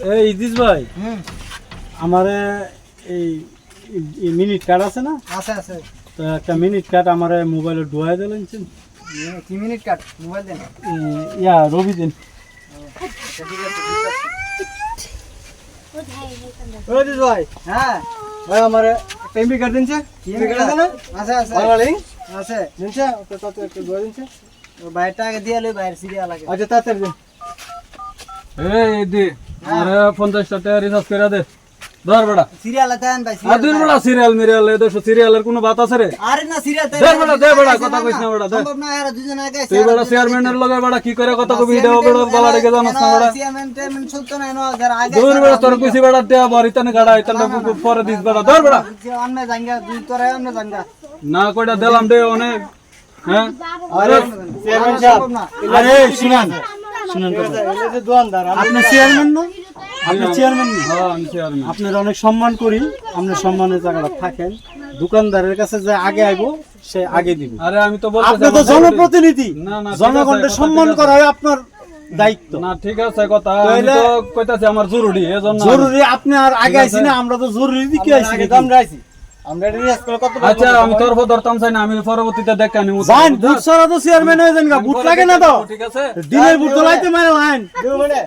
এই ইদিস ভাই আমারে এই মিনিট কার্ড আছে না? আছে আছে। তো একটা মিনিট কার্ড আমারে মোবাইলে ঢুকাই দিলেন। কি মিনিট কাট মোবাইল দেন? ইয়া রবি দিন। ওই দিস ভাই। হ্যাঁ ভাই আমারে পেমেন্ট কার্ড দিনছে? পেমেন্ট কার্ড আছে না? আছে আছে। বাংলালিং আছে। দিনছে? তো কত একটু ঢুকাই দিনছে? বাইরটা আগে দিয়ে লই, বাইরে সিরিয়াল লাগে। আচ্ছা তাড়াতাড়ি দিন। এই দি আরে 50 টাকা রিচার্জ করে দে। ধর বড়া সিরিয়াল দেন ভাই। আদিন বড়া সিরিয়াল মিরিয়াল এ দোষ সিরিয়ালের কোনো বাত আছে রে? আরে না সিরিয়াল দে বড়া কথা কইছ না বড়া দে। সম্ভব না এরা দুজন আগে তুই বড়া চেয়ারম্যানের লগে বড়া কি করে কথা কবি ভিডিও বড়া বাবা রেগে জানাস না বড়া? চেয়ারম্যান চলতো না এনো যারা আগে দূর বড়া তোর কইছি বড়া দেয়া বড়িতনে গাড়া ইতনে পরে দিস বড়া ধর বড়া। অন্য জাঙ্গা দুই তোরে অন্য জাঙ্গা না কইটা দিলাম দে অনেক। হ্যাঁ আরে চেয়ারম্যান সাহেব আরে শুনুন শুনুন কথা এই যে দোকানদার আপনি চেয়ারম্যান না? আপনি চেয়ারম্যান না? হ্যাঁ আমি চেয়ারম্যান। আপনার অনেক সম্মান করি, আপনি সম্মানের জায়গাটা থাকেন। দোকানদারের কাছে যে আগে আইবো সে আগে দিব। আরে আমি তো বলতে আপনি তো জনপ্রতিনিধি। না না জনগণের সম্মান করা হয় আপনার দায়িত্ব। না ঠিক আছে কথা আমি তো কইতাছি আমার জরুরি এজন্য জরুরি আপনি আর আগে আইছি না আমরা তো জরুরি দিকে আইছি না আমরা আইছি আমরা রিয়াজ করে কত আচ্ছা আমি তোর ধরতাম চাই না আমি পরবর্তীতে দেখে আনি জান বুট সারা তো চেয়ারম্যান হয়ে যান গা বুট লাগে না তো ঠিক আছে দিনের বুট লাইতে মারে লাইন দেও বলে